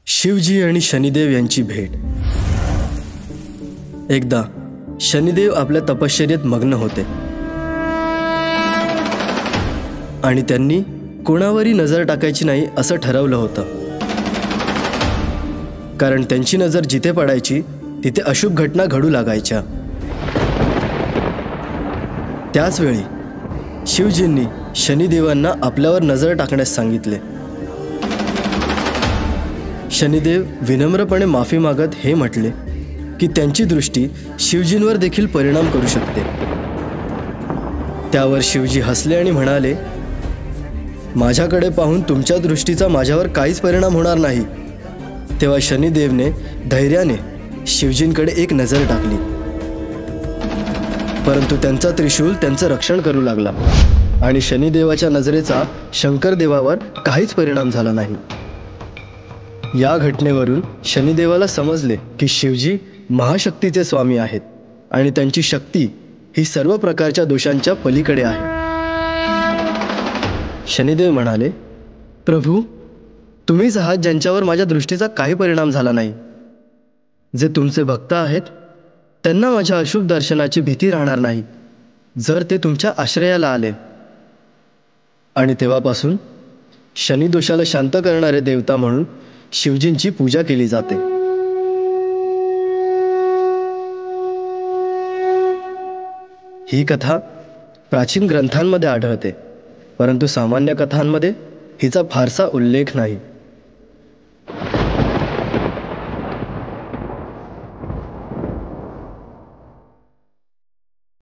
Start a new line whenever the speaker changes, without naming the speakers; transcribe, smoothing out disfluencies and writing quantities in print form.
शिवजी आणि शनिदेव यांची भेट। एकदा शनिदेव आपल्या तपश्चर्येत मग्न होते आणि त्यांनी कोणावरही नजर टाकायची नाही असं ठरवलं होतं, कारण त्यांची नजर जिथे पडायची तिथे अशुभ घटना घडू लागायच्या। त्याच वेळी शिवजींनी शनिदेवांना आपल्यावर नजर टाकण्यास सांगितले। शनिदेव विनम्रपणे माफी मागत हे म्हटले की त्यांची दृष्टी शिवजींवर देखील परिणाम करू शकते। त्यावर शिवजी हसले आणि म्हणाले, माझ्याकडे पाहून तुमच्या दृष्टीचा माझ्यावर काहीच परिणाम होणार नाही। तेव्हा शनिदेवने धैर्याने शिवजींकडे एक नजर टाकली, परंतु त्यांचा त्रिशूल त्यांचं रक्षण करू लागला आणि शनिदेवाच्या नजरेचा शंकरदेवावर काहीच परिणाम झाला नाही। या घटनेवरून शनिदेवाला समजले की शिवजी महाशक्तीचे स्वामी आहेत आणि त्यांची शक्ती ही सर्व प्रकारच्या दोषांच्या पलीकडे आहे। शनिदेव म्हणाले, प्रभू, तुम्हीच आहात ज्यांच्यावर माझ्या दृष्टीचा काही परिणाम झाला नाही। जे तुमचे भक्त आहेत त्यांना माझ्या अशुभ दर्शनाची भीती राहणार नाही जर ते तुमच्या आश्रयाला आले। आणि तेव्हापासून शनिदोषाला शांत करणारे देवता म्हणून शिवजींची पूजा केली जाते। ही कथा प्राचीन ग्रंथांमध्ये आढळते, परंतु सामान्य कथांमध्ये हिचा फारसा उल्लेख नाही।